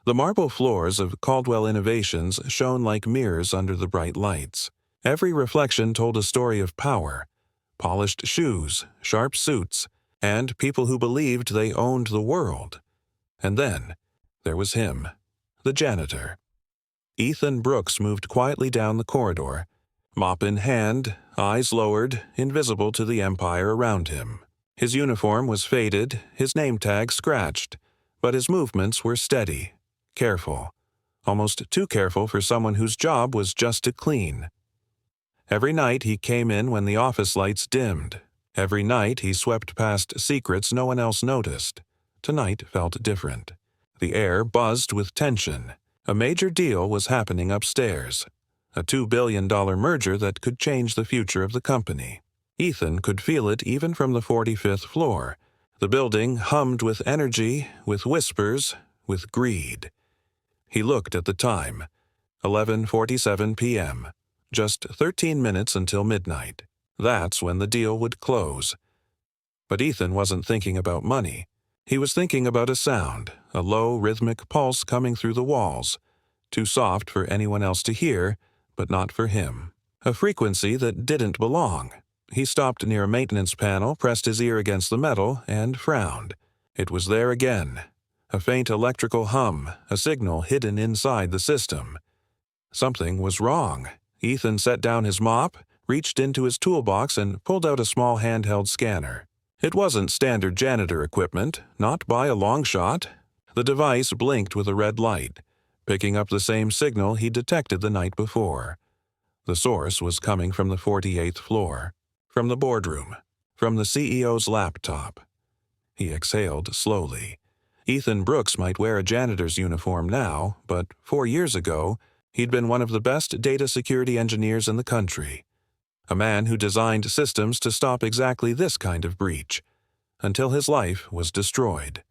The marble floors of Caldwell Innovations shone like mirrors under the bright lights. Every reflection told a story of power: polished shoes, sharp suits, and people who believed they owned the world. And then there was him, the janitor. Ethan Brooks moved quietly down the corridor, mop in hand, eyes lowered, invisible to the empire around him. His uniform was faded, his name tag scratched, but his movements were steady, careful, almost too careful for someone whose job was just to clean. Every night he came in when the office lights dimmed. Every night he swept past secrets no one else noticed. Tonight felt different. The air buzzed with tension. A major deal was happening upstairs. A $2 billion merger that could change the future of the company. Ethan could feel it even from the 45th floor. The building hummed with energy, with whispers, with greed. He looked at the time. 11:47 p.m. Just 13 minutes until midnight. That's when the deal would close. But Ethan wasn't thinking about money. He was thinking about a sound, a low rhythmic pulse coming through the walls. Too soft for anyone else to hear, but not for him. A frequency that didn't belong. He stopped near a maintenance panel, pressed his ear against the metal, and frowned. It was there again. A faint electrical hum, a signal hidden inside the system. Something was wrong. Ethan set down his mop, reached into his toolbox, and pulled out a small handheld scanner. It wasn't standard janitor equipment, not by a long shot. The device blinked with a red light, picking up the same signal he detected the night before. The source was coming from the 48th floor, from the boardroom, from the CEO's laptop. He exhaled slowly. Ethan Brooks might wear a janitor's uniform now, but 4 years ago, he'd been one of the best data security engineers in the country. A man who designed systems to stop exactly this kind of breach, until his life was destroyed.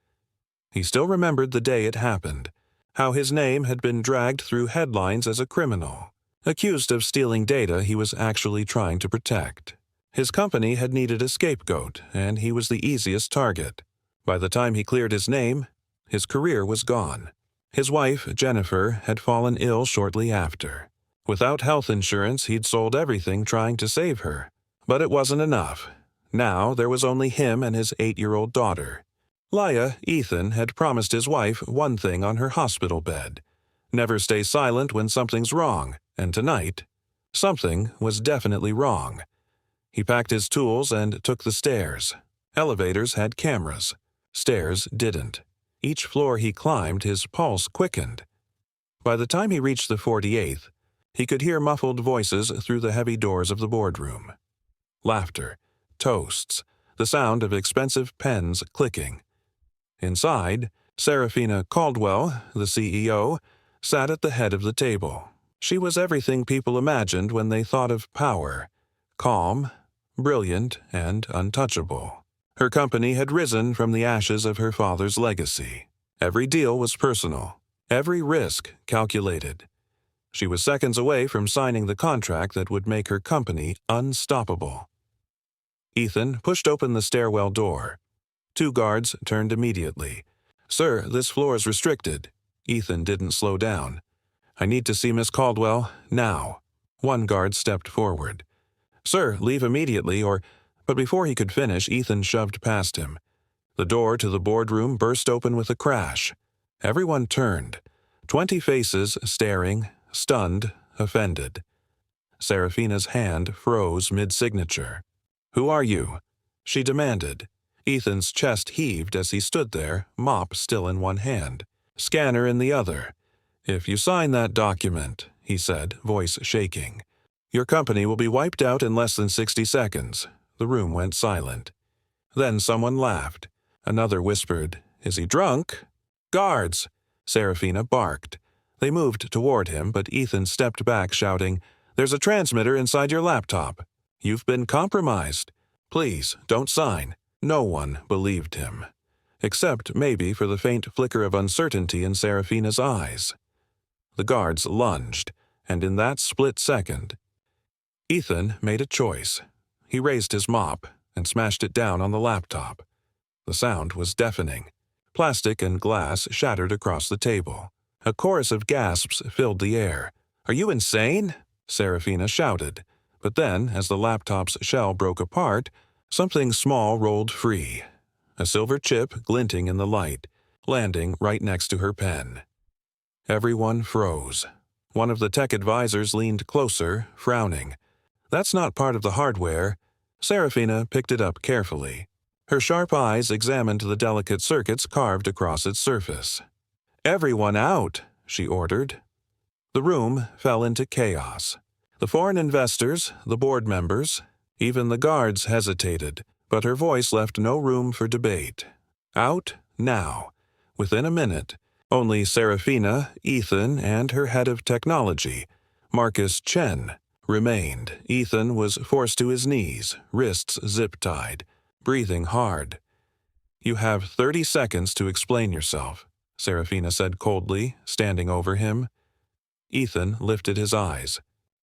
He still remembered the day it happened, how his name had been dragged through headlines as a criminal, accused of stealing data he was actually trying to protect. His company had needed a scapegoat, and he was the easiest target. By the time he cleared his name, his career was gone. His wife, Jennifer, had fallen ill shortly after. Without health insurance, he'd sold everything trying to save her. But it wasn't enough. Now there was only him and his 8-year-old daughter. Leah, Ethan, had promised his wife one thing on her hospital bed. Never stay silent when something's wrong, and tonight, something was definitely wrong. He packed his tools and took the stairs. Elevators had cameras. Stairs didn't. Each floor he climbed, his pulse quickened. By the time he reached the 48th, he could hear muffled voices through the heavy doors of the boardroom. Laughter, toasts, the sound of expensive pens clicking. Inside, Serafina Caldwell, the CEO, sat at the head of the table. She was everything people imagined when they thought of power: calm, brilliant, and untouchable. Her company had risen from the ashes of her father's legacy. Every deal was personal, every risk calculated. She was seconds away from signing the contract that would make her company unstoppable. Ethan pushed open the stairwell door. 2 guards turned immediately. "Sir, this floor is restricted." Ethan didn't slow down. "I need to see Miss Caldwell, now." One guard stepped forward. "Sir, leave immediately, or—" But before he could finish, Ethan shoved past him. The door to the boardroom burst open with a crash. Everyone turned. 20 faces staring, stunned, offended. Serafina's hand froze mid-signature. "Who are you?" she demanded. Ethan's chest heaved as he stood there, mop still in one hand, scanner in the other. "If you sign that document," he said, voice shaking, "your company will be wiped out in less than 60 seconds. The room went silent. Then someone laughed. Another whispered, "Is he drunk?" "Guards!" Serafina barked. They moved toward him, but Ethan stepped back, shouting, "There's a transmitter inside your laptop. You've been compromised. Please, don't sign." No one believed him, except maybe for the faint flicker of uncertainty in Serafina's eyes. The guards lunged, and in that split second, Ethan made a choice. He raised his mop and smashed it down on the laptop. The sound was deafening. Plastic and glass shattered across the table. A chorus of gasps filled the air. "Are you insane?" Serafina shouted. But then, as the laptop's shell broke apart, something small rolled free. A silver chip glinting in the light, landing right next to her pen. Everyone froze. One of the tech advisors leaned closer, frowning. "That's not part of the hardware." Serafina picked it up carefully. Her sharp eyes examined the delicate circuits carved across its surface. "Everyone out," she ordered. The room fell into chaos. The foreign investors, the board members, even the guards hesitated, but her voice left no room for debate. Out, now. Within a minute, only Serafina, Ethan, and her head of technology, Marcus Chen, remained. Ethan was forced to his knees, wrists zip-tied, breathing hard. "You have 30 seconds to explain yourself," Serafina said coldly, standing over him. Ethan lifted his eyes.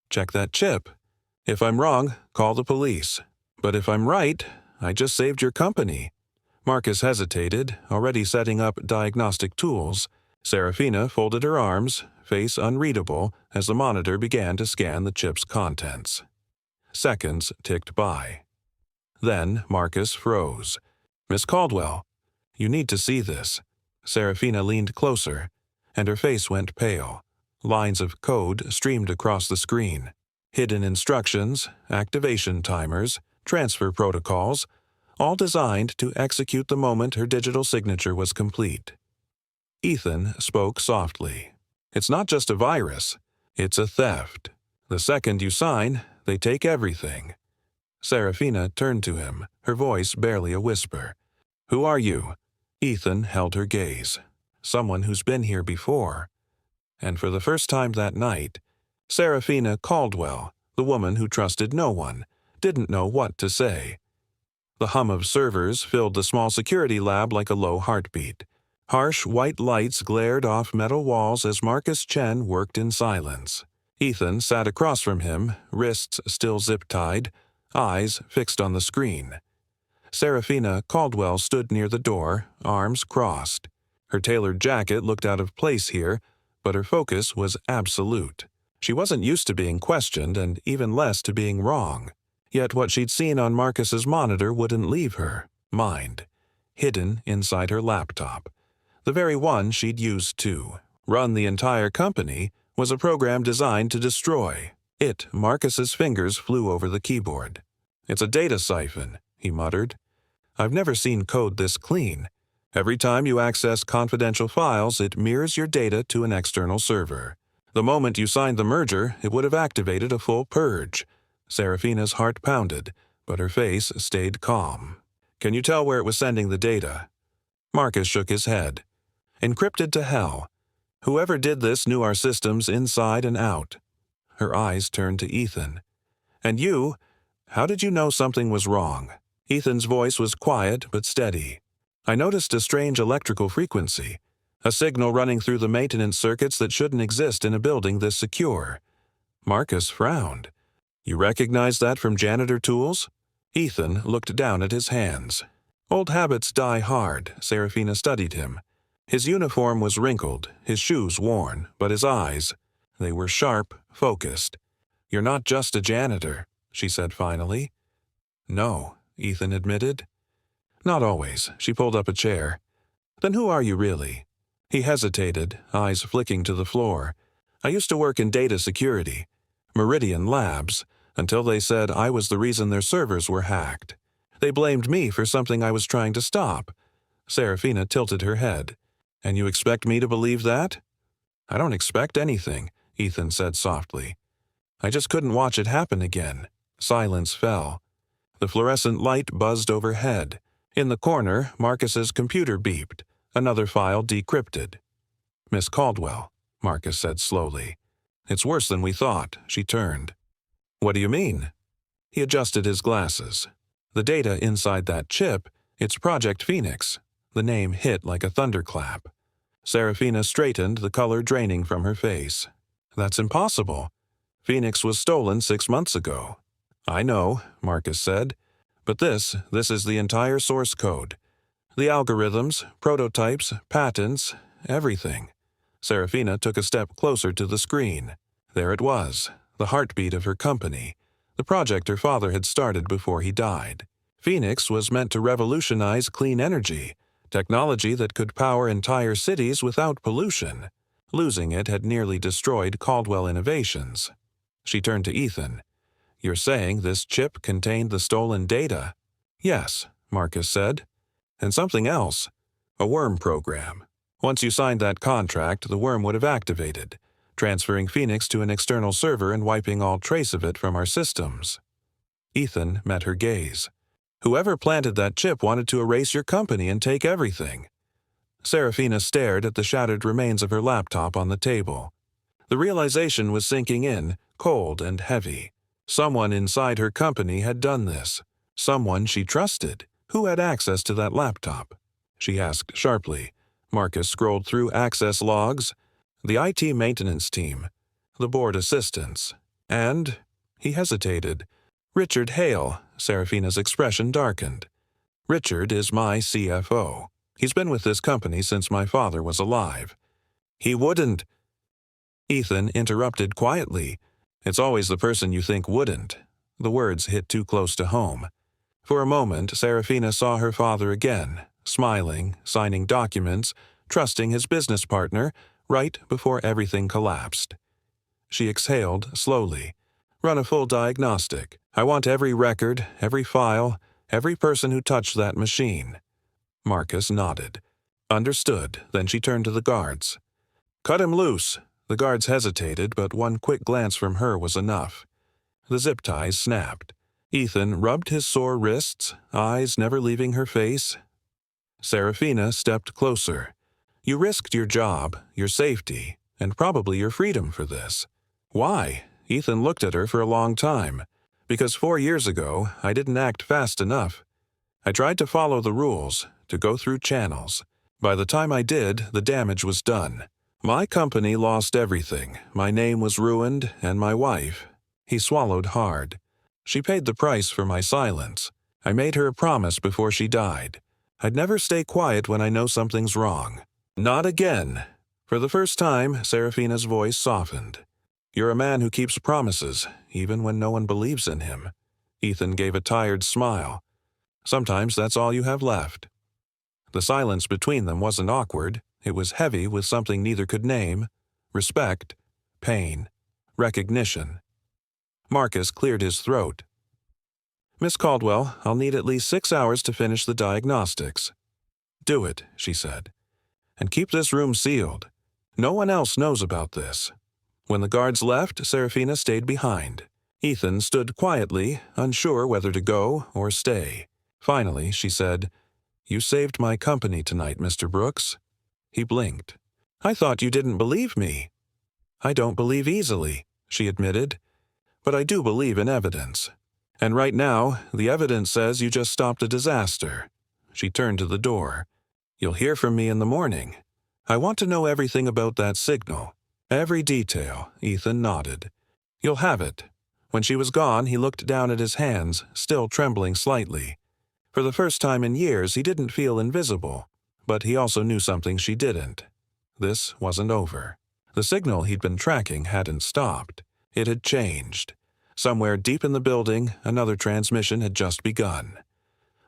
"Check that chip. If I'm wrong, call the police. But if I'm right, I just saved your company." Marcus hesitated, already setting up diagnostic tools. Serafina folded her arms, face unreadable, as the monitor began to scan the chip's contents. Seconds ticked by. Then Marcus froze. "Miss Caldwell, you need to see this." Serafina leaned closer, and her face went pale. Lines of code streamed across the screen. Hidden instructions, activation timers, transfer protocols, all designed to execute the moment her digital signature was complete. Ethan spoke softly. "It's not just a virus. It's a theft. The second you sign, they take everything." Serafina turned to him, her voice barely a whisper. "Who are you?" Ethan held her gaze. "Someone who's been here before." And for the first time that night, Serafina Caldwell, the woman who trusted no one, didn't know what to say. The hum of servers filled the small security lab like a low heartbeat. Harsh white lights glared off metal walls as Marcus Chen worked in silence. Ethan sat across from him, wrists still zip-tied, eyes fixed on the screen. Serafina Caldwell stood near the door, arms crossed. Her tailored jacket looked out of place here, but her focus was absolute. She wasn't used to being questioned and even less to being wrong. Yet what she'd seen on Marcus's monitor wouldn't leave her mind, hidden inside her laptop. The very one she'd used to run the entire company was a program designed to destroy. Marcus's fingers flew over the keyboard. "It's a data siphon," he muttered. "I've never seen code this clean. Every time you access confidential files, it mirrors your data to an external server. The moment you signed the merger, it would have activated a full purge." Serafina's heart pounded, but her face stayed calm. "Can you tell where it was sending the data?" Marcus shook his head. "Encrypted to hell. Whoever did this knew our systems inside and out." Her eyes turned to Ethan. "And you? How did you know something was wrong?" Ethan's voice was quiet but steady. "I noticed a strange electrical frequency, a signal running through the maintenance circuits that shouldn't exist in a building this secure." Marcus frowned. "You recognize that from janitor tools?" Ethan looked down at his hands. "Old habits die hard," Serafina studied him. His uniform was wrinkled, his shoes worn, but his eyes, they were sharp, focused. "You're not just a janitor," she said finally. "No," Ethan admitted. "Not always." She pulled up a chair. "Then who are you really?" He hesitated, eyes flicking to the floor. "I used to work in data security, Meridian Labs, until they said I was the reason their servers were hacked. They blamed me for something I was trying to stop." Serafina tilted her head. "And you expect me to believe that?" "I don't expect anything," Ethan said softly. "I just couldn't watch it happen again." Silence fell. The fluorescent light buzzed overhead. In the corner, Marcus's computer beeped. Another file decrypted. "Miss Caldwell," Marcus said slowly. "It's worse than we thought." She turned. "What do you mean?" He adjusted his glasses. "The data inside that chip, it's Project Phoenix." The name hit like a thunderclap. Serafina straightened, the color draining from her face. "That's impossible. Phoenix was stolen 6 months ago." "I know," Marcus said. "But this is the entire source code. The algorithms, prototypes, patents, everything. Serafina took a step closer to the screen. There it was, the heartbeat of her company, the project her father had started before he died. Phoenix was meant to revolutionize clean energy, technology that could power entire cities without pollution. Losing it had nearly destroyed Caldwell Innovations. She turned to Ethan. "You're saying this chip contained the stolen data?" "Yes," Marcus said. "And something else. A worm program. Once you signed that contract, the worm would have activated, transferring Phoenix to an external server and wiping all trace of it from our systems." Ethan met her gaze. "Whoever planted that chip wanted to erase your company and take everything." Serafina stared at the shattered remains of her laptop on the table. The realization was sinking in, cold and heavy. Someone inside her company had done this. Someone she trusted. Who had access to that laptop? She asked sharply. Marcus scrolled through access logs. The IT maintenance team. The board assistants. And he hesitated. "Richard Hale." Serafina's expression darkened. "Richard is my CFO. He's been with this company since my father was alive." "He wouldn't." Ethan interrupted quietly. "It's always the person you think wouldn't." The words hit too close to home. For a moment, Serafina saw her father again, smiling, signing documents, trusting his business partner, right before everything collapsed. She exhaled slowly. "Run a full diagnostic. I want every record, every file, every person who touched that machine." Marcus nodded. "Understood." Then she turned to the guards. "Cut him loose." The guards hesitated, but one quick glance from her was enough. The zip ties snapped. Ethan rubbed his sore wrists, eyes never leaving her face. Serafina stepped closer. "You risked your job, your safety, and probably your freedom for this." "Why?" Ethan looked at her for a long time. "Because 4 years ago, I didn't act fast enough. I tried to follow the rules, to go through channels. By the time I did, the damage was done. My company lost everything. My name was ruined, and my wife." He swallowed hard. "She paid the price for my silence. I made her a promise before she died. I'd never stay quiet when I know something's wrong." "Not again." For the first time, Serafina's voice softened. "You're a man who keeps promises, even when no one believes in him." Ethan gave a tired smile. "Sometimes that's all you have left." The silence between them wasn't awkward. It was heavy with something neither could name: respect, pain, recognition. Marcus cleared his throat. "Miss Caldwell, I'll need at least 6 hours to finish the diagnostics." "Do it," she said. "And keep this room sealed. No one else knows about this." When the guards left, Serafina stayed behind. Ethan stood quietly, unsure whether to go or stay. Finally, she said, "You saved my company tonight, Mr. Brooks." He blinked. "I thought you didn't believe me." "I don't believe easily," she admitted. "But I do believe in evidence. And right now, the evidence says you just stopped a disaster." She turned to the door. "You'll hear from me in the morning. I want to know everything about that signal. Every detail." Ethan nodded. "You'll have it." When she was gone, he looked down at his hands, still trembling slightly. For the first time in years, he didn't feel invisible. But he also knew something she didn't. This wasn't over. The signal he'd been tracking hadn't stopped. It had changed. Somewhere deep in the building, another transmission had just begun.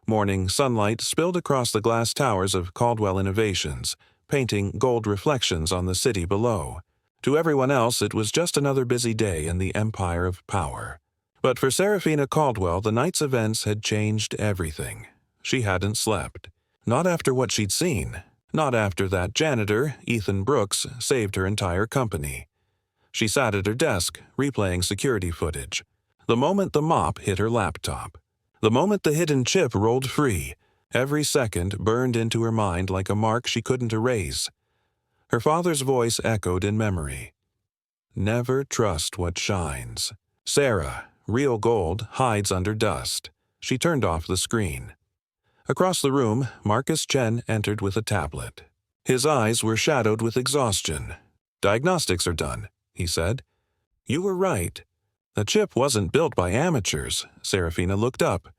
Morning sunlight spilled across the glass towers of Caldwell Innovations, painting gold reflections on the city below. To everyone else, it was just another busy day in the empire of power. But for Serafina Caldwell, the night's events had changed everything. She hadn't slept. Not after what she'd seen. Not after that janitor, Ethan Brooks, saved her entire company. She sat at her desk, replaying security footage. The moment the mop hit her laptop. The moment the hidden chip rolled free. Every second burned into her mind like a mark she couldn't erase. Her father's voice echoed in memory. "Never trust what shines. Sarah, real gold hides under dust." She turned off the screen. Across the room, Marcus Chen entered with a tablet. His eyes were shadowed with exhaustion. "Diagnostics are done," he said. "You were right. The chip wasn't built by amateurs." Serafina looked up.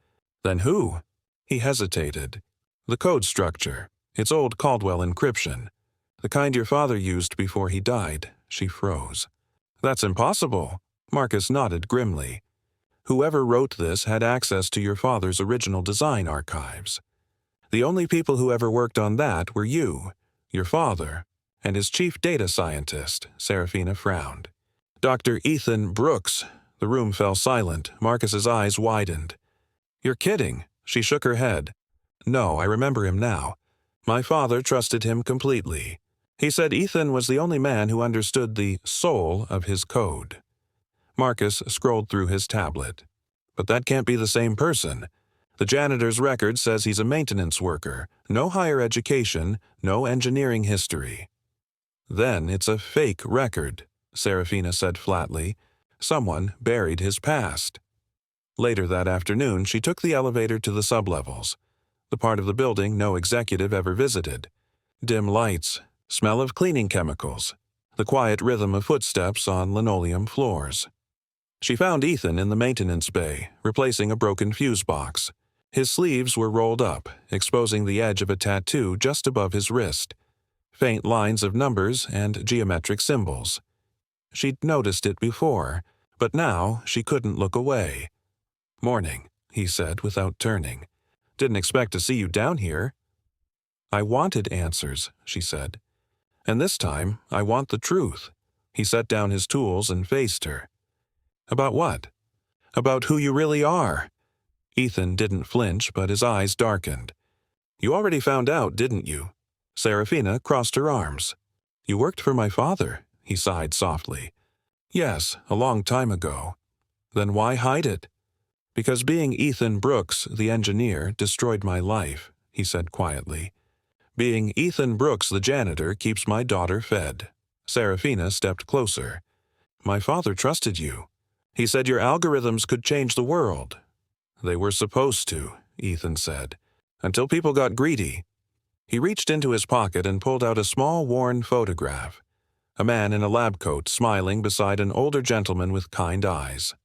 "Then who?" He hesitated. "The code structure. It's old Caldwell encryption." The kind your father used before he died. She froze. That's impossible. Marcus nodded grimly. Whoever wrote this had access to your father's original design archives. The only people who ever worked on that were you, your father, and his chief data scientist. Serafina frowned. Dr. Ethan Brooks. The room fell silent. Marcus's eyes widened. You're kidding. She shook her head. No, I remember him now. My father trusted him completely. He said Ethan was the only man who understood the soul of his code. Marcus scrolled through his tablet. But that can't be the same person. The janitor's record says he's a maintenance worker, no higher education, no engineering history. Then it's a fake record, Serafina said flatly. Someone buried his past. Later that afternoon, she took the elevator to the sublevels, the part of the building no executive ever visited. Dim lights, smell of cleaning chemicals, the quiet rhythm of footsteps on linoleum floors. She found Ethan in the maintenance bay, replacing a broken fuse box. His sleeves were rolled up, exposing the edge of a tattoo just above his wrist. Faint lines of numbers and geometric symbols. She'd noticed it before, but now she couldn't look away. Morning, he said without turning. Didn't expect to see you down here. I wanted answers, she said. And this time, I want the truth. He set down his tools and faced her. About what? About who you really are. Ethan didn't flinch, but his eyes darkened. You already found out, didn't you? Serafina crossed her arms. You worked for my father, he sighed softly. Yes, a long time ago. Then why hide it? Because being Ethan Brooks, the engineer, destroyed my life, he said quietly. Being Ethan Brooks, the janitor, keeps my daughter fed. Serafina stepped closer. My father trusted you. He said your algorithms could change the world. They were supposed to, Ethan said, until people got greedy. He reached into his pocket and pulled out a small, worn photograph. A man in a lab coat smiling beside an older gentleman with kind eyes.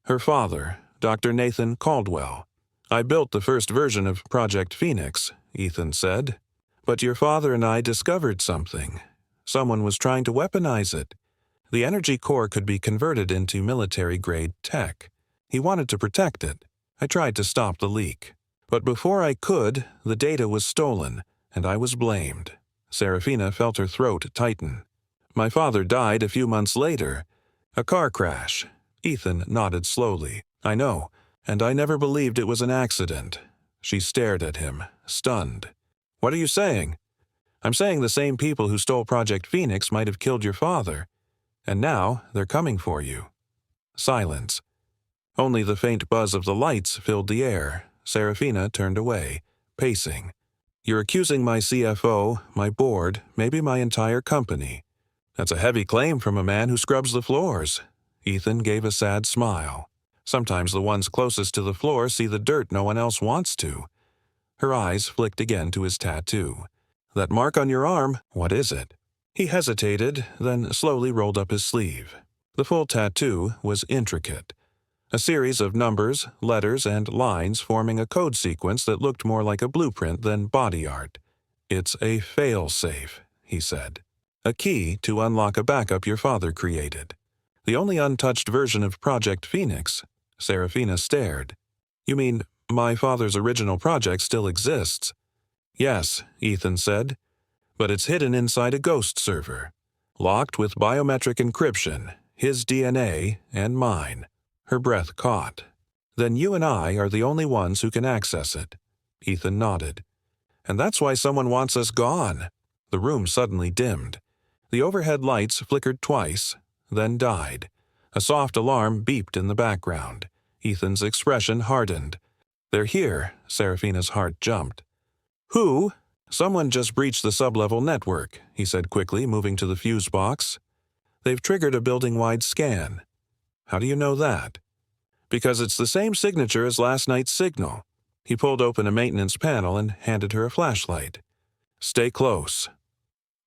Her father, Dr. Nathan Caldwell. I built the first version of Project Phoenix, Ethan said. But your father and I discovered something. Someone was trying to weaponize it. The energy core could be converted into military-grade tech. He wanted to protect it. I tried to stop the leak. But before I could, the data was stolen, and I was blamed. Serafina felt her throat tighten. My father died a few months later. A car crash. Ethan nodded slowly. I know, and I never believed it was an accident. She stared at him, stunned. What are you saying? I'm saying the same people who stole Project Phoenix might have killed your father. And now they're coming for you. Silence. Only the faint buzz of the lights filled the air. Serafina turned away, pacing. You're accusing my CFO, my board, maybe my entire company. That's a heavy claim from a man who scrubs the floors. Ethan gave a sad smile. Sometimes the ones closest to the floor see the dirt no one else wants to. Her eyes flicked again to his tattoo. That mark on your arm, what is it? He hesitated, then slowly rolled up his sleeve. The full tattoo was intricate. A series of numbers, letters, and lines forming a code sequence that looked more like a blueprint than body art. It's a fail-safe, he said. A key to unlock a backup your father created. The only untouched version of Project Phoenix. Serafina stared. You mean my father's original project still exists? Yes, Ethan said. But it's hidden inside a ghost server. Locked with biometric encryption, his DNA and mine. Her breath caught. Then you and I are the only ones who can access it. Ethan nodded. And that's why someone wants us gone. The room suddenly dimmed. The overhead lights flickered twice, then died. A soft alarm beeped in the background. Ethan's expression hardened. They're here, Serafina's heart jumped. Who? Someone just breached the sublevel network, he said quickly, moving to the fuse box. They've triggered a building-wide scan. How do you know that? Because it's the same signature as last night's signal. He pulled open a maintenance panel and handed her a flashlight. Stay close.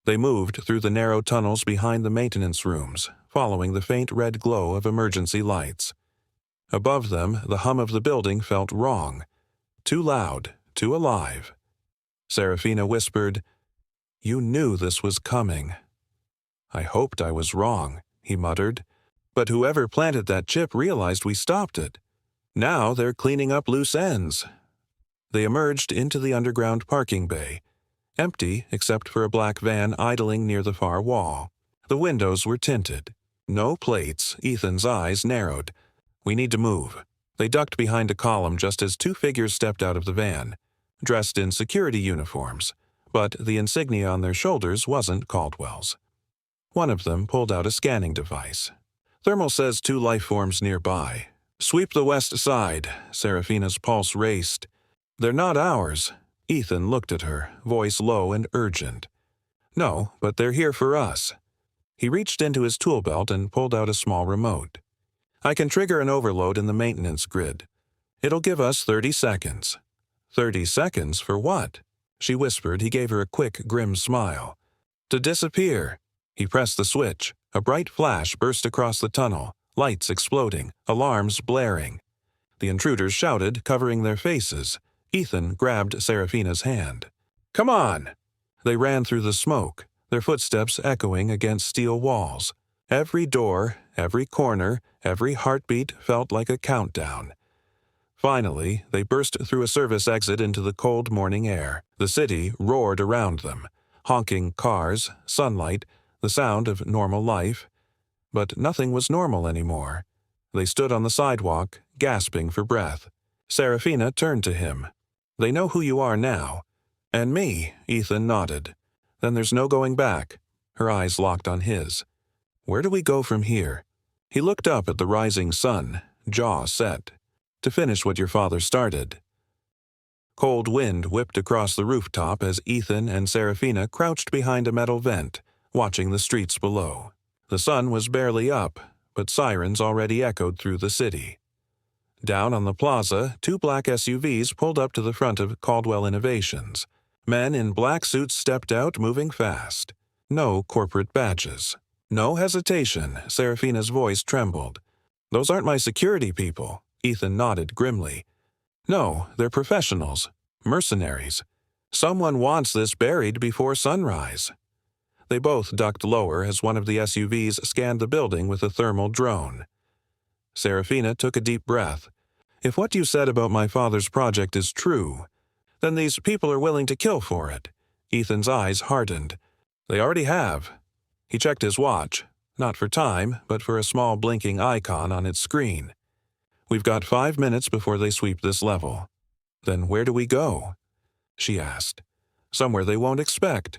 They moved through the narrow tunnels behind the maintenance rooms, following the faint red glow of emergency lights. Above them, the hum of the building felt wrong. Too loud, too alive. Serafina whispered, You knew this was coming." "I hoped I was wrong," he muttered. "But whoever planted that chip realized we stopped it. Now they're cleaning up loose ends." They emerged into the underground parking bay, empty except for a black van idling near the far wall. The windows were tinted. No plates. Ethan's eyes narrowed. "We need to move." They ducked behind a column just as two figures stepped out of the van, dressed in security uniforms, but the insignia on their shoulders wasn't Caldwell's. One of them pulled out a scanning device. "Thermal says 2 life forms nearby. Sweep the west side." Serafina's pulse raced. "They're not ours." Ethan looked at her, voice low and urgent. "No, but they're here for us." He reached into his tool belt and pulled out a small remote. "I can trigger an overload in the maintenance grid. It'll give us 30 seconds. 30 seconds for what?" She whispered. He gave her a quick, grim smile. "To disappear." He pressed the switch. A bright flash burst across the tunnel, lights exploding, alarms blaring. The intruders shouted, covering their faces. Ethan grabbed Serafina's hand. "Come on!" They ran through the smoke, their footsteps echoing against steel walls. Every door, every corner, every heartbeat felt like a countdown. Finally, they burst through a service exit into the cold morning air. The city roared around them. Honking cars, sunlight, the sound of normal life. But nothing was normal anymore. They stood on the sidewalk, gasping for breath. Serafina turned to him. "They know who you are now." "And me," Ethan nodded. "Then there's no going back." Her eyes locked on his. "Where do we go from here?" He looked up at the rising sun, jaw set. "To finish what your father started." Cold wind whipped across the rooftop as Ethan and Serafina crouched behind a metal vent, watching the streets below. The sun was barely up, but sirens already echoed through the city. Down on the plaza, 2 black SUVs pulled up to the front of Caldwell Innovations. Men in black suits stepped out, moving fast. No corporate badges. No hesitation. Serafina's voice trembled. "Those aren't my security people." Ethan nodded grimly. "No, they're professionals. Mercenaries. Someone wants this buried before sunrise." They both ducked lower as one of the SUVs scanned the building with a thermal drone. Serafina took a deep breath. "If what you said about my father's project is true, then these people are willing to kill for it." Ethan's eyes hardened. "They already have." He checked his watch, not for time, but for a small blinking icon on its screen. "We've got 5 minutes before they sweep this level." "Then where do we go?" she asked. "Somewhere they won't expect."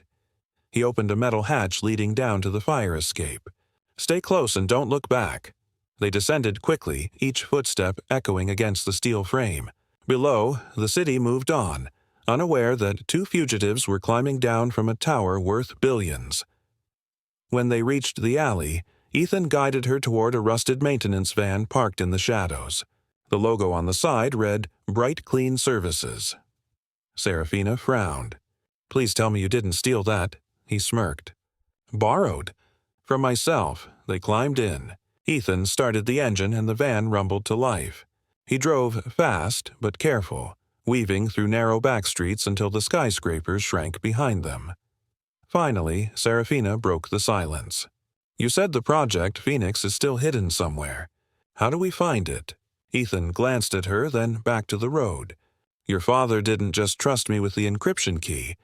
He opened a metal hatch leading down to the fire escape. "Stay close and don't look back." They descended quickly, each footstep echoing against the steel frame. Below, the city moved on, unaware that 2 fugitives were climbing down from a tower worth billions. When they reached the alley, Ethan guided her toward a rusted maintenance van parked in the shadows. The logo on the side read, "Bright Clean Services." Serafina frowned. "Please tell me you didn't steal that." He smirked. "Borrowed." "From myself." They climbed in. Ethan started the engine and the van rumbled to life. He drove fast but careful, weaving through narrow back streets until the skyscrapers shrank behind them. Finally, Serafina broke the silence. "You said the project, Phoenix, is still hidden somewhere. How do we find it?" Ethan glanced at her, then back to the road. "Your father didn't just trust me with the encryption key.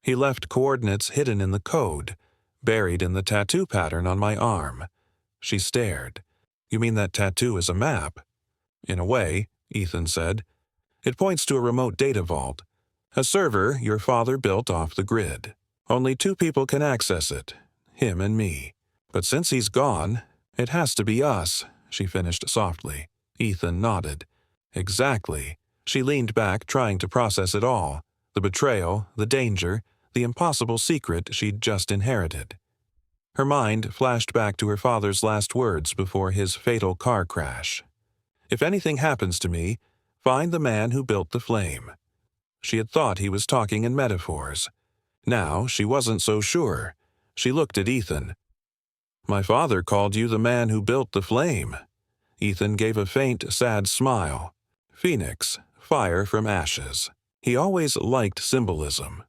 He left coordinates hidden in the code, buried in the tattoo pattern on my arm." She stared. "You mean that tattoo is a map?" "In a way," Ethan said. "It points to a remote data vault. A server your father built off the grid. Only 2 people can access it, him and me. But since he's gone, it has to be us," she finished softly. Ethan nodded. "Exactly." She leaned back, trying to process it all. The betrayal, the danger, the impossible secret she'd just inherited. Her mind flashed back to her father's last words before his fatal car crash. "If anything happens to me, find the man who built the flame." She had thought he was talking in metaphors. Now she wasn't so sure. She looked at Ethan. "My father called you the man who built the flame." Ethan gave a faint, sad smile. "Phoenix, fire from ashes." He always liked symbolism.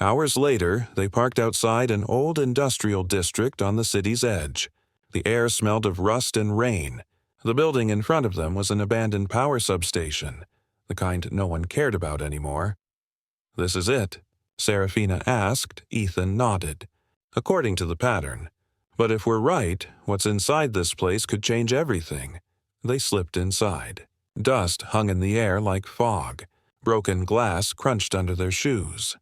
Hours later, they parked outside an old industrial district on the city's edge. The air smelled of rust and rain. The building in front of them was an abandoned power substation, the kind no one cared about anymore. "This is it?" Serafina asked. Ethan nodded. "According to the pattern. But if we're right, what's inside this place could change everything." They slipped inside. Dust hung in the air like fog. Broken glass crunched under their shoes.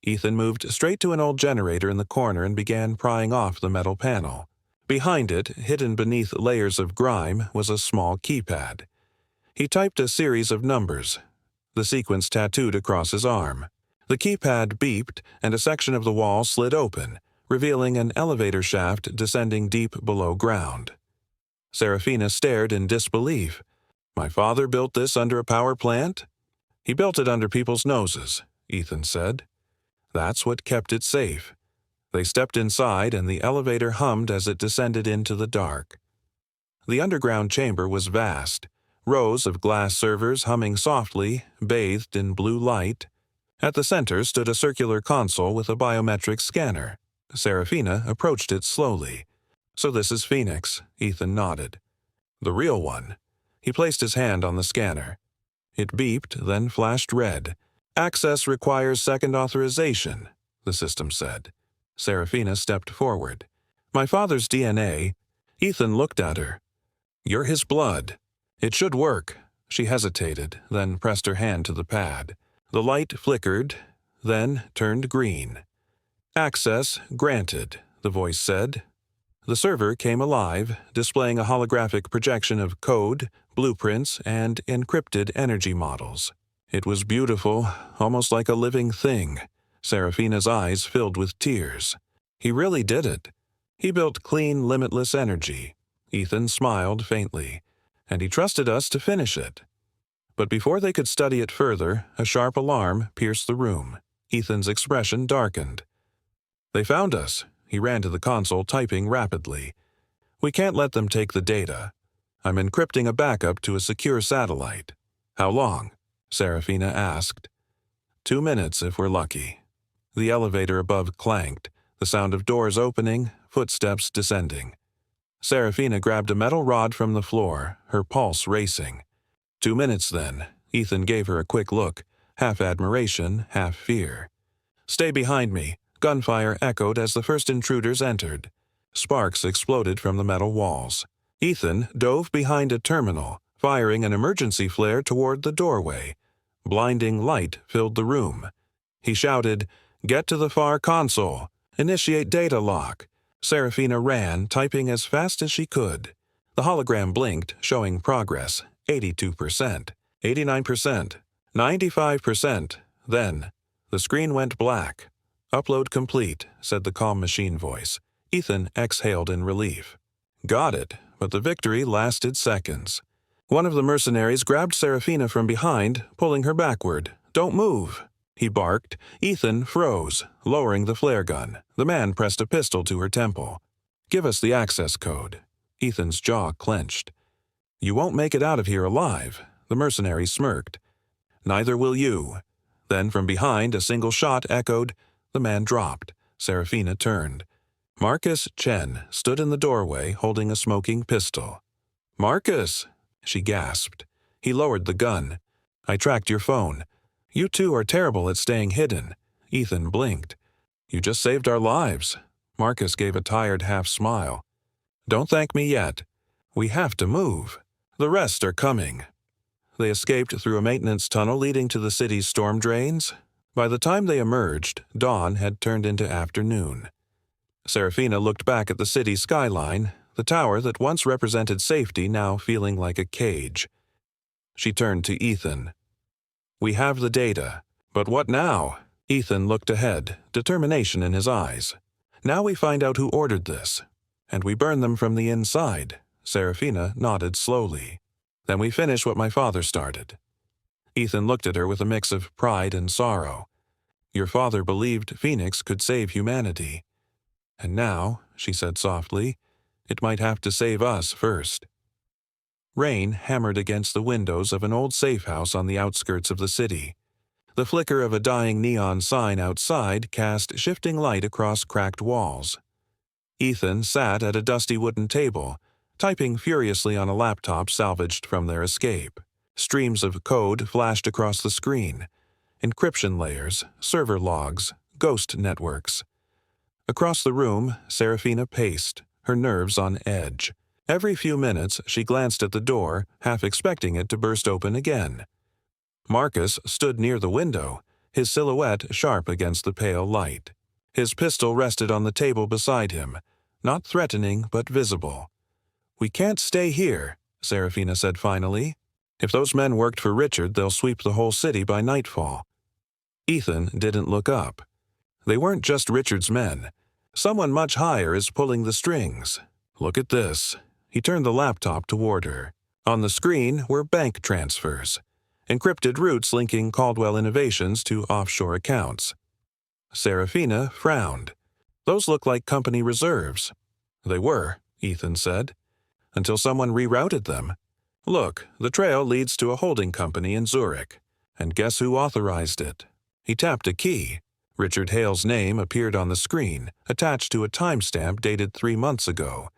Ethan moved straight to an old generator in the corner and began prying off the metal panel. Behind it, hidden beneath layers of grime, was a small keypad. He typed a series of numbers, the sequence tattooed across his arm. The keypad beeped, and a section of the wall slid open, revealing an elevator shaft descending deep below ground. Serafina stared in disbelief. "My father built this under a power plant?" "He built it under people's noses," Ethan said. "That's what kept it safe." They stepped inside, and the elevator hummed as it descended into the dark. The underground chamber was vast, rows of glass servers humming softly, bathed in blue light. At the center stood a circular console with a biometric scanner. Serafina approached it slowly. "So this is Phoenix," Ethan nodded. "The real one." He placed his hand on the scanner. It beeped, then flashed red. "Access requires second authorization," the system said. Serafina stepped forward. "My father's DNA." Ethan looked at her. "You're his blood. It should work." She hesitated, then pressed her hand to the pad. The light flickered, then turned green. "Access granted," the voice said. The server came alive, displaying a holographic projection of code, blueprints, and encrypted energy models. It was beautiful, almost like a living thing. Serafina's eyes filled with tears. He really did it. He built clean, limitless energy. Ethan smiled faintly, and he trusted us to finish it. But before they could study it further, a sharp alarm pierced the room. Ethan's expression darkened. "They found us." He ran to the console, typing rapidly. "We can't let them take the data. I'm encrypting a backup to a secure satellite." "How long?" Serafina asked. 2 minutes if we're lucky." The elevator above clanked, the sound of doors opening, footsteps descending. Serafina grabbed a metal rod from the floor, her pulse racing. 2 minutes then. Ethan gave her a quick look, half admiration, half fear. "Stay behind me." Gunfire echoed as the first intruders entered. Sparks exploded from the metal walls. Ethan dove behind a terminal, firing an emergency flare toward the doorway. Blinding light filled the room. He shouted, "Get to the far console. Initiate data lock." Serafina ran, typing as fast as she could. The hologram blinked, showing progress, 82%, 89%, 95%. Then, the screen went black. "Upload complete," said the calm machine voice. Ethan exhaled in relief. "Got it," but the victory lasted seconds. One of the mercenaries grabbed Serafina from behind, pulling her backward. "Don't move," he barked. Ethan froze, lowering the flare gun. The man pressed a pistol to her temple. "Give us the access code." Ethan's jaw clenched. "You won't make it out of here alive," the mercenary smirked. "Neither will you." Then from behind a single shot echoed. The man dropped. Serafina turned. Marcus Chen stood in the doorway holding a smoking pistol. "Marcus!" she gasped. He lowered the gun. "I tracked your phone. You two are terrible at staying hidden." Ethan blinked. "You just saved our lives." Marcus gave a tired half smile. "Don't thank me yet. We have to move. The rest are coming." They escaped through a maintenance tunnel leading to the city's storm drains. By the time they emerged, dawn had turned into afternoon. Serafina looked back at the city skyline, the tower that once represented safety now feeling like a cage. She turned to Ethan. "We have the data. But what now?" Ethan looked ahead, determination in his eyes. "Now we find out who ordered this. And we burn them from the inside." Serafina nodded slowly. "Then we finish what my father started." Ethan looked at her with a mix of pride and sorrow. "Your father believed Phoenix could save humanity. And now," she said softly, "it might have to save us first." Rain hammered against the windows of an old safe house on the outskirts of the city. The flicker of a dying neon sign outside cast shifting light across cracked walls. Ethan sat at a dusty wooden table, typing furiously on a laptop salvaged from their escape. Streams of code flashed across the screen. Encryption layers, server logs, ghost networks. Across the room, Serafina paced, her nerves on edge. Every few minutes, she glanced at the door, half expecting it to burst open again. Marcus stood near the window, his silhouette sharp against the pale light. His pistol rested on the table beside him, not threatening but visible. "We can't stay here," Serafina said finally. "If those men worked for Richard, they'll sweep the whole city by nightfall." Ethan didn't look up. They weren't just Richard's men. Someone much higher is pulling the strings. "Look at this." He turned the laptop toward her. On the screen were bank transfers, encrypted routes linking Caldwell Innovations to offshore accounts. Serafina frowned. "Those look like company reserves." "They were," Ethan said, "until someone rerouted them. Look, the trail leads to a holding company in Zurich. And guess who authorized it?" He tapped a key. Richard Hale's name appeared on the screen, attached to a timestamp dated 3 months ago.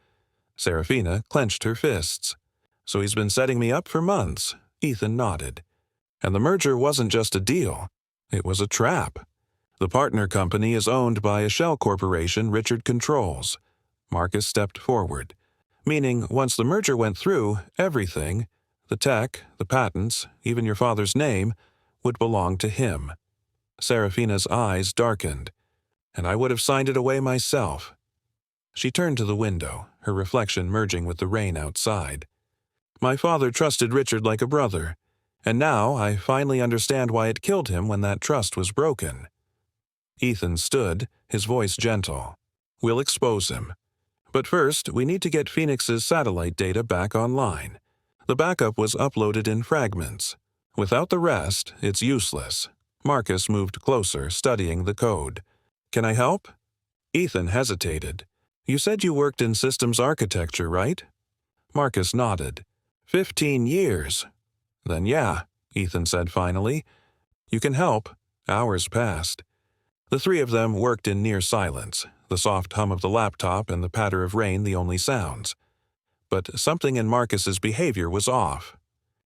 Serafina clenched her fists. "So he's been setting me up for months," Ethan nodded. "And the merger wasn't just a deal. It was a trap. The partner company is owned by a shell corporation Richard controls." Marcus stepped forward. "Meaning, once the merger went through, everything, the tech, the patents, even your father's name, would belong to him." Serafina's eyes darkened. "And I would have signed it away myself." She turned to the window, her reflection merging with the rain outside. "My father trusted Richard like a brother, and now I finally understand why it killed him when that trust was broken." Ethan stood, his voice gentle. "We'll expose him. But first, we need to get Phoenix's satellite data back online. The backup was uploaded in fragments. Without the rest, it's useless." Marcus moved closer, studying the code. "Can I help?" Ethan hesitated. "You said you worked in systems architecture, right?" Marcus nodded. 15 years. "Then yeah," Ethan said finally. "You can help." Hours passed. The three of them worked in near silence, the soft hum of the laptop and the patter of rain the only sounds. But something in Marcus's behavior was off.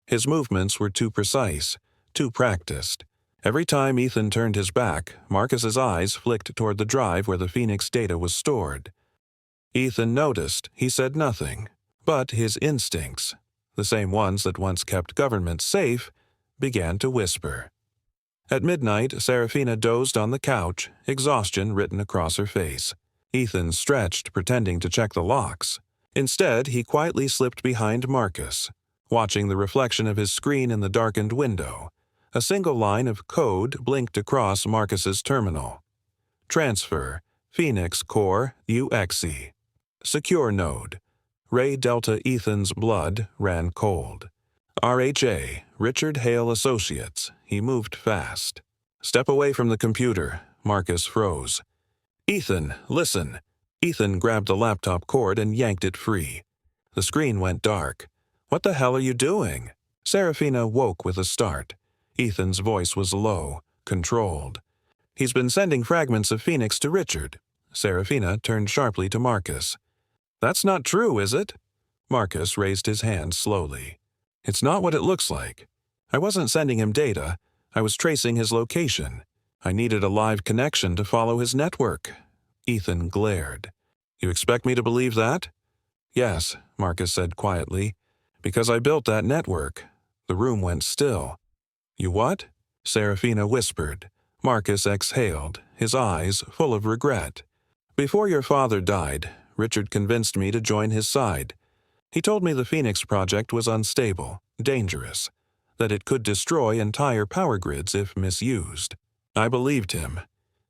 His movements were too precise, too practiced. Every time Ethan turned his back, Marcus's eyes flicked toward the drive where the Phoenix data was stored. Ethan noticed. He said nothing. But his instincts, the same ones that once kept governments safe, began to whisper. At midnight, Serafina dozed on the couch, exhaustion written across her face. Ethan stretched, pretending to check the locks. Instead, he quietly slipped behind Marcus, watching the reflection of his screen in the darkened window. A single line of code blinked across Marcus's terminal. Transfer, Phoenix Core UXE. Secure node. Ray Delta Ethan's blood ran cold. RHA, Richard Hale Associates. He moved fast. "Step away from the computer." Marcus froze. "Ethan, listen." Ethan grabbed the laptop cord and yanked it free. The screen went dark. "What the hell are you doing?" Serafina woke with a start. Ethan's voice was low, controlled. "He's been sending fragments of Phoenix to Richard." Serafina turned sharply to Marcus. "That's not true, is it?" Marcus raised his hand slowly. "It's not what it looks like. I wasn't sending him data. I was tracing his location. I needed a live connection to follow his network." Ethan glared. "You expect me to believe that?" "Yes," Marcus said quietly. "Because I built that network." The room went still. "You what?" Serafina whispered. Marcus exhaled, his eyes full of regret. "Before your father died, Richard convinced me to join his side. He told me the Phoenix project was unstable, dangerous, that it could destroy entire power grids if misused. I believed him."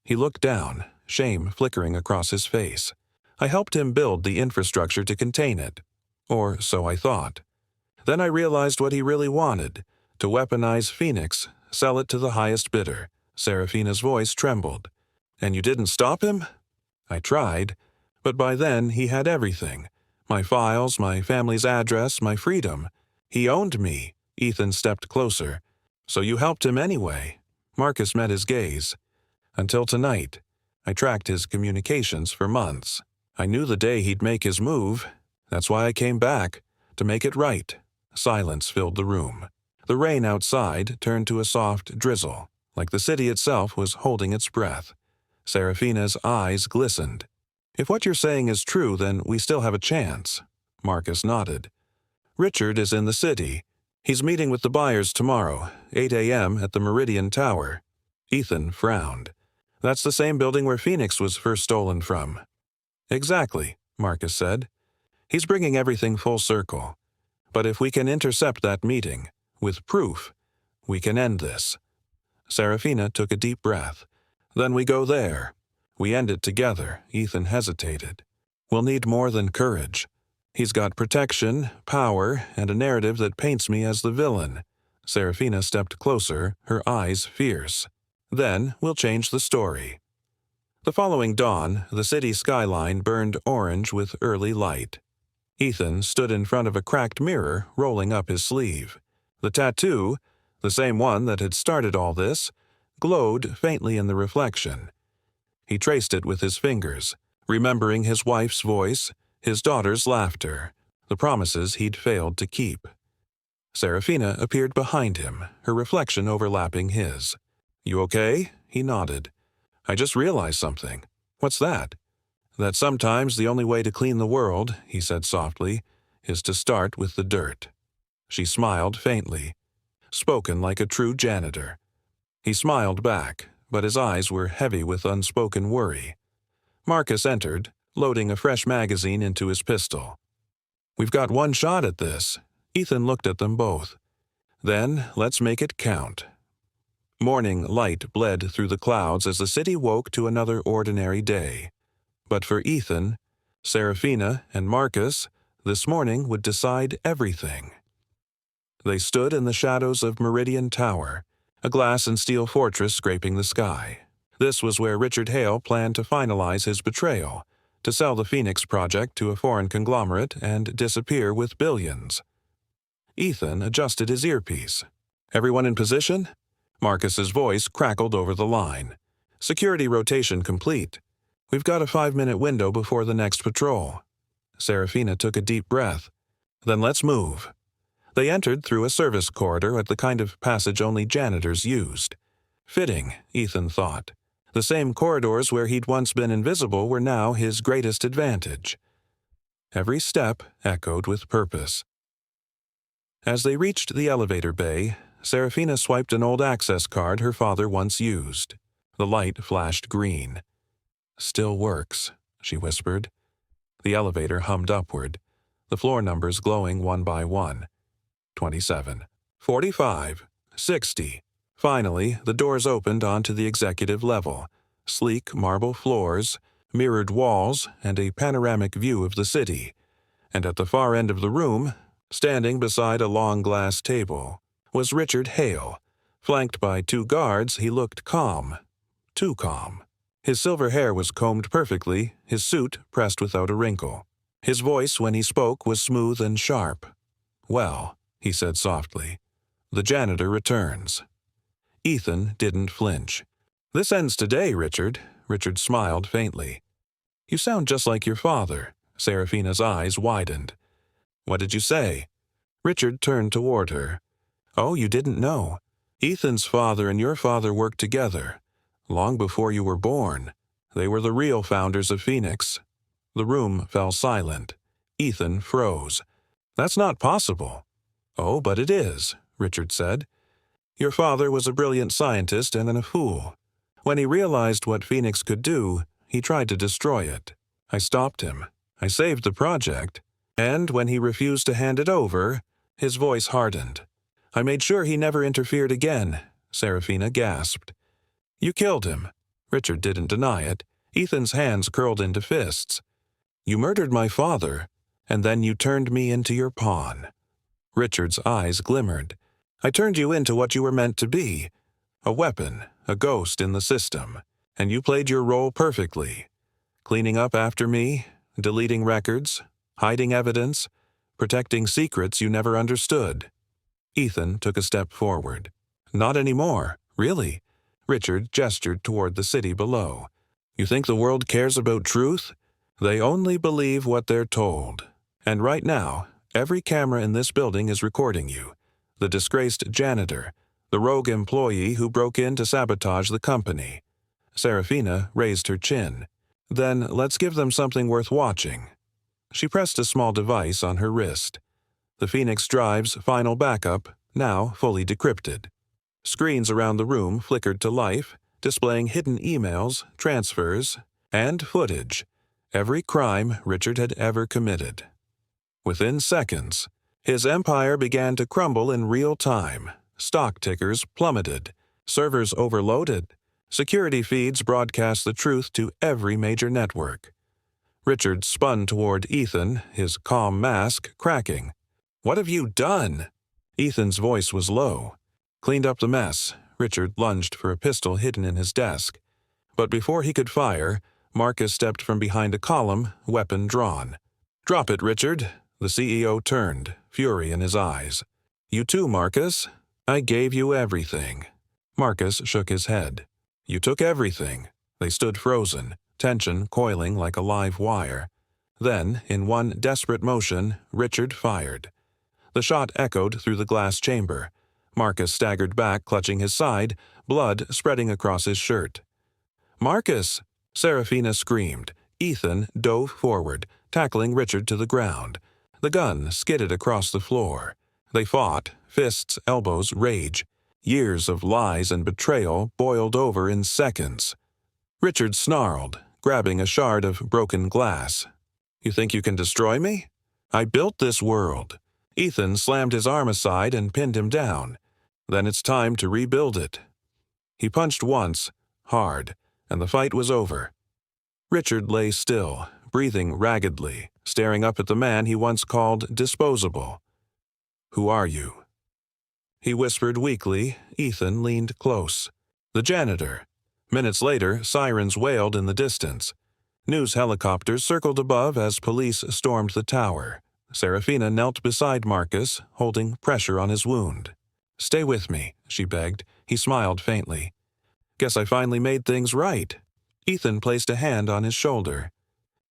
He looked down, shame flickering across his face. "I helped him build the infrastructure to contain it. Or so I thought. Then I realized what he really wanted, to weaponize Phoenix, sell it to the highest bidder." Serafina's voice trembled. "And you didn't stop him?" "I tried. But by then he had everything. My files, my family's address, my freedom. He owned me." Ethan stepped closer. "So you helped him anyway?" Marcus met his gaze. Until tonight. I tracked his communications for months. I knew the day he'd make his move. That's why I came back, to make it right. Silence filled the room. The rain outside turned to a soft drizzle, like the city itself was holding its breath. Serafina's eyes glistened. If what you're saying is true, then we still have a chance. Marcus nodded. Richard is in the city. He's meeting with the buyers tomorrow, 8 a.m. at the Meridian Tower. Ethan frowned. That's the same building where Phoenix was first stolen from. Exactly, Marcus said. He's bringing everything full circle. But if we can intercept that meeting, with proof, we can end this. Serafina took a deep breath. Then we go there. We end it together. Ethan hesitated. We'll need more than courage. He's got protection, power, and a narrative that paints me as the villain. Serafina stepped closer, her eyes fierce. Then we'll change the story. The following dawn, the city skyline burned orange with early light. Ethan stood in front of a cracked mirror, rolling up his sleeve. The tattoo, the same one that had started all this, glowed faintly in the reflection. He traced it with his fingers, remembering his wife's voice, his daughter's laughter, the promises he'd failed to keep. Serafina appeared behind him, her reflection overlapping his. You okay? He nodded. I just realized something. What's that? That sometimes the only way to clean the world, he said softly, is to start with the dirt. She smiled faintly, spoken like a true janitor. He smiled back, but his eyes were heavy with unspoken worry. Marcus entered, loading a fresh magazine into his pistol. We've got one shot at this. Ethan looked at them both. Then let's make it count. Morning light bled through the clouds as the city woke to another ordinary day. But for Ethan, Serafina, and Marcus, this morning would decide everything. They stood in the shadows of Meridian Tower, a glass and steel fortress scraping the sky. This was where Richard Hale planned to finalize his betrayal, to sell the Phoenix project to a foreign conglomerate and disappear with billions. Ethan adjusted his earpiece. Everyone in position? Marcus's voice crackled over the line. Security rotation complete. We've got a 5-minute window before the next patrol. Serafina took a deep breath. Then let's move. They entered through a service corridor at the kind of passage only janitors used. Fitting, Ethan thought. The same corridors where he'd once been invisible were now his greatest advantage. Every step echoed with purpose. As they reached the elevator bay, Serafina swiped an old access card her father once used. The light flashed green. Still works, she whispered. The elevator hummed upward, the floor numbers glowing one by one. 27, 45, 60. Finally, the doors opened onto the executive level. Sleek marble floors, mirrored walls, and a panoramic view of the city. And at the far end of the room, standing beside a long glass table, was Richard Hale. Flanked by 2 guards, he looked calm. Too calm. His silver hair was combed perfectly, his suit pressed without a wrinkle. His voice, when he spoke, was smooth and sharp. Well, he said softly, the janitor returns. Ethan didn't flinch. This ends today, Richard. Richard smiled faintly. You sound just like your father. Serafina's eyes widened. What did you say? Richard turned toward her. Oh, you didn't know. Ethan's father and your father worked together. Long before you were born. They were the real founders of Phoenix. The room fell silent. Ethan froze. That's not possible. Oh, but it is, Richard said. Your father was a brilliant scientist and then a fool. When he realized what Phoenix could do, he tried to destroy it. I stopped him. I saved the project. And when he refused to hand it over, his voice hardened. I made sure he never interfered again, Serafina gasped. You killed him. Richard didn't deny it. Ethan's hands curled into fists. You murdered my father, and then you turned me into your pawn. Richard's eyes glimmered. I turned you into what you were meant to be, a weapon, a ghost in the system, and you played your role perfectly. Cleaning up after me, deleting records, hiding evidence, protecting secrets you never understood. Ethan took a step forward. Not anymore, really. Richard gestured toward the city below. You think the world cares about truth? They only believe what they're told. And right now, every camera in this building is recording you. The disgraced janitor, the rogue employee who broke in to sabotage the company. Serafina raised her chin. Then let's give them something worth watching. She pressed a small device on her wrist. The Phoenix Drive's final backup, now fully decrypted. Screens around the room flickered to life, displaying hidden emails, transfers, and footage. Every crime Richard had ever committed. Within seconds, his empire began to crumble in real time. Stock tickers plummeted, servers overloaded, security feeds broadcast the truth to every major network. Richard spun toward Ethan, his calm mask cracking. "What have you done?" Ethan's voice was low. Cleaned up the mess, Richard lunged for a pistol hidden in his desk. But before he could fire, Marcus stepped from behind a column, weapon drawn. "Drop it, Richard." The CEO turned, fury in his eyes. "You too, Marcus. I gave you everything." Marcus shook his head. "You took everything." They stood frozen, tension coiling like a live wire. Then, in one desperate motion, Richard fired. The shot echoed through the glass chamber. Marcus staggered back, clutching his side, blood spreading across his shirt. "Marcus!" Serafina screamed. Ethan dove forward, tackling Richard to the ground. The gun skidded across the floor. They fought, fists, elbows, rage. Years of lies and betrayal boiled over in seconds. Richard snarled, grabbing a shard of broken glass. "You think you can destroy me? I built this world." Ethan slammed his arm aside and pinned him down. "Then it's time to rebuild it." He punched once, hard, and the fight was over. Richard lay still, breathing raggedly, staring up at the man he once called disposable. "Who are you?" He whispered weakly. Ethan leaned close. "The janitor." Minutes later, sirens wailed in the distance. News helicopters circled above as police stormed the tower. Serafina knelt beside Marcus, holding pressure on his wound. "Stay with me," she begged. He smiled faintly. "Guess I finally made things right." Ethan placed a hand on his shoulder.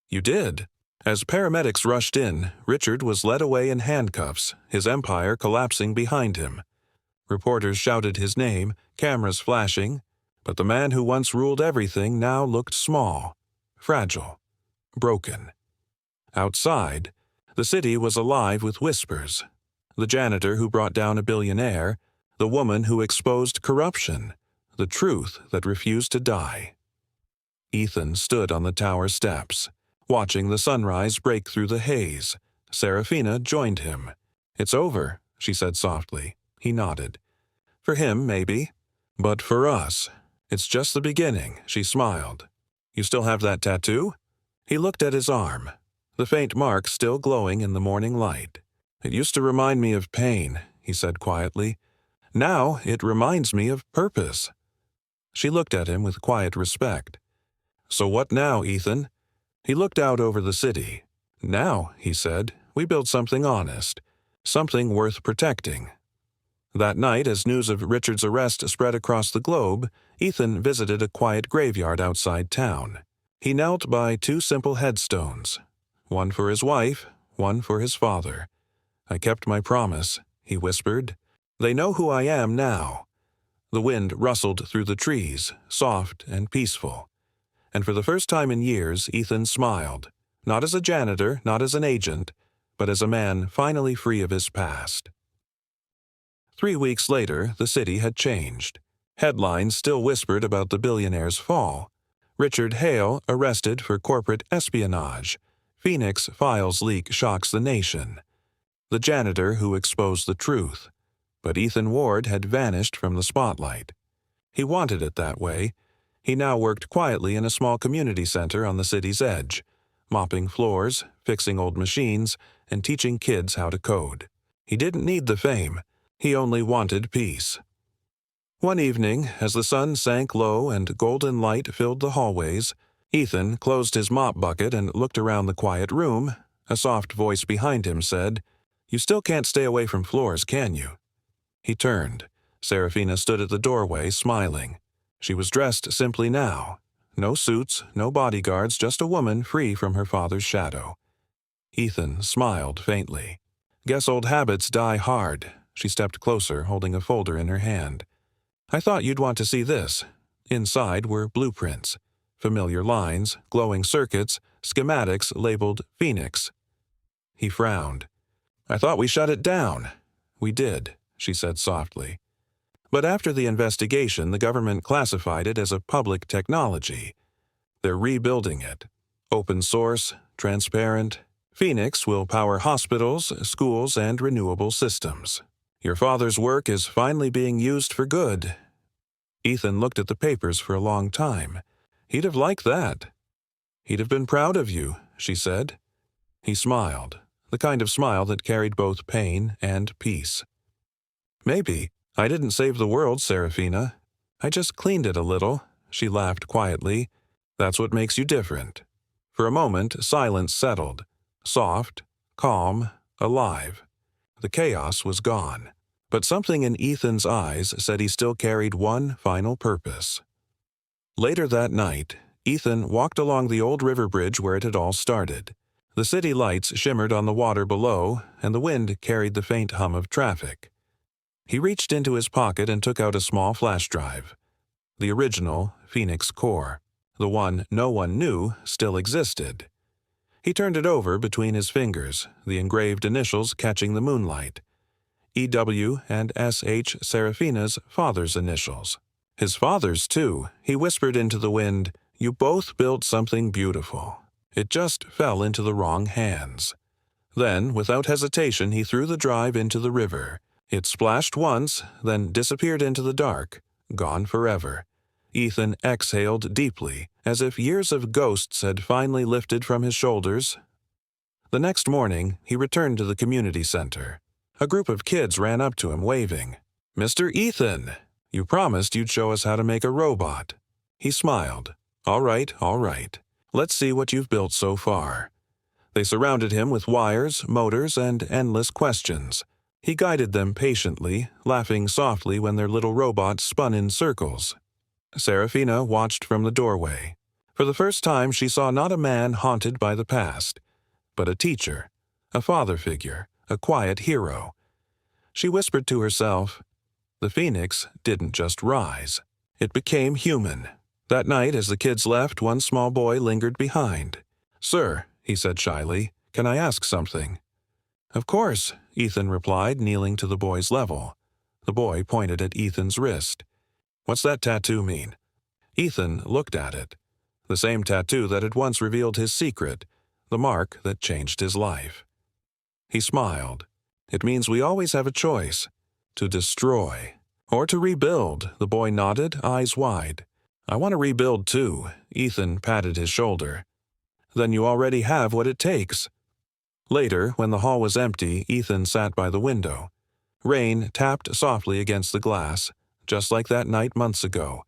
"You did." As paramedics rushed in, Richard was led away in handcuffs, his empire collapsing behind him. Reporters shouted his name, cameras flashing, but the man who once ruled everything now looked small, fragile, broken. Outside, the city was alive with whispers. The janitor who brought down a billionaire, the woman who exposed corruption, the truth that refused to die. Ethan stood on the tower steps, watching the sunrise break through the haze. Serafina joined him. "It's over," she said softly. He nodded. "For him, maybe. But for us, it's just the beginning," she smiled. "You still have that tattoo?" He looked at his arm, the faint mark still glowing in the morning light. "It used to remind me of pain," he said quietly. "Now it reminds me of purpose." She looked at him with quiet respect. "So what now, Ethan?" He looked out over the city. "Now," he said, "we build something honest, something worth protecting." That night, as news of Richard's arrest spread across the globe, Ethan visited a quiet graveyard outside town. He knelt by two simple headstones, one for his wife, one for his father. "I kept my promise," he whispered. "They know who I am now." The wind rustled through the trees, soft and peaceful. And for the first time in years, Ethan smiled, not as a janitor, not as an agent, but as a man finally free of his past. 3 weeks later, the city had changed. Headlines still whispered about the billionaire's fall. Richard Hale arrested for corporate espionage. Phoenix Files leak shocks the nation. The janitor who exposed the truth. But Ethan Ward had vanished from the spotlight. He wanted it that way. He now worked quietly in a small community center on the city's edge, mopping floors, fixing old machines, and teaching kids how to code. He didn't need the fame. He only wanted peace. One evening, as the sun sank low and golden light filled the hallways, Ethan closed his mop bucket and looked around the quiet room. A soft voice behind him said, "You still can't stay away from floors, can you?" He turned. Serafina stood at the doorway, smiling. She was dressed simply now. No suits, no bodyguards, just a woman free from her father's shadow. Ethan smiled faintly. Guess old habits die hard. She stepped closer, holding a folder in her hand. I thought you'd want to see this. Inside were blueprints, familiar lines, glowing circuits, schematics labeled Phoenix. He frowned. I thought we shut it down. We did, she said softly. But after the investigation, the government classified it as a public technology. They're rebuilding it. Open source, transparent. Phoenix will power hospitals, schools, and renewable systems. Your father's work is finally being used for good. Ethan looked at the papers for a long time. He'd have liked that. He'd have been proud of you, she said. He smiled, the kind of smile that carried both pain and peace. Maybe. I didn't save the world, Serafina. I just cleaned it a little, she laughed quietly. That's what makes you different. For a moment, silence settled. Soft, calm, alive. The chaos was gone. But something in Ethan's eyes said he still carried one final purpose. Later that night, Ethan walked along the old river bridge where it had all started. The city lights shimmered on the water below, and the wind carried the faint hum of traffic. He reached into his pocket and took out a small flash drive. The original Phoenix core, the one no one knew still existed. He turned it over between his fingers, the engraved initials catching the moonlight. E.W. and S.H. Serafina's father's initials. His father's, too. He whispered into the wind, You both built something beautiful. It just fell into the wrong hands. Then, without hesitation, he threw the drive into the river. It splashed once, then disappeared into the dark, gone forever. Ethan exhaled deeply, as if years of ghosts had finally lifted from his shoulders. The next morning, he returned to the community center. A group of kids ran up to him, waving. Mr. Ethan, you promised you'd show us how to make a robot. He smiled. All right. Let's see what you've built so far. They surrounded him with wires, motors, and endless questions. He guided them patiently, laughing softly when their little robot spun in circles. Serafina watched from the doorway. For the first time, she saw not a man haunted by the past, but a teacher, a father figure, a quiet hero. She whispered to herself, the Phoenix didn't just rise. It became human. That night, as the kids left, one small boy lingered behind. Sir, he said shyly, can I ask something? Of course, Ethan replied, kneeling to the boy's level. The boy pointed at Ethan's wrist. What's that tattoo mean? Ethan looked at it. The same tattoo that had once revealed his secret, the mark that changed his life. He smiled. It means we always have a choice. To destroy. Or to rebuild, the boy nodded, eyes wide. I want to rebuild too, Ethan patted his shoulder. Then you already have what it takes. Later, when the hall was empty, Ethan sat by the window. Rain tapped softly against the glass, just like that night months ago.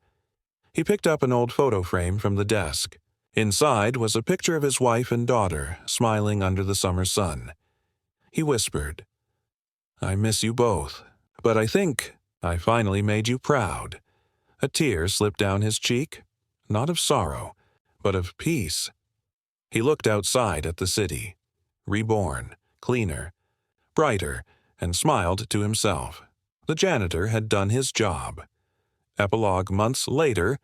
He picked up an old photo frame from the desk. Inside was a picture of his wife and daughter, smiling under the summer sun. He whispered, I miss you both, but I think I finally made you proud. A tear slipped down his cheek, not of sorrow, but of peace. He looked outside at the city. Reborn, cleaner, brighter, and smiled to himself. The janitor had done his job. Epilogue months later,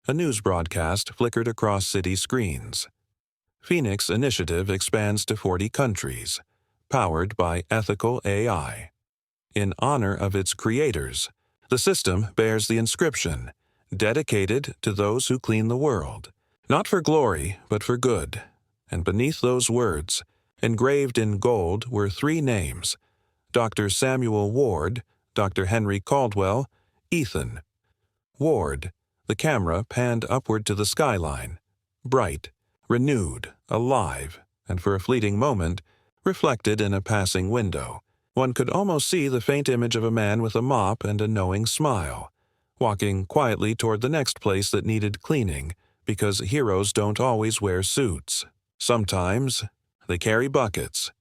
a news broadcast flickered across city screens. Phoenix Initiative expands to 40 countries, powered by ethical AI. In honor of its creators, the system bears the inscription, dedicated to those who clean the world, not for glory, but for good. And beneath those words, engraved in gold, were 3 names, Dr. Samuel Ward, Dr. Henry Caldwell, Ethan. Ward, the camera panned upward to the skyline, bright, renewed, alive, and for a fleeting moment, reflected in a passing window. One could almost see the faint image of a man with a mop and a knowing smile, walking quietly toward the next place that needed cleaning, because heroes don't always wear suits. Sometimes they carry buckets.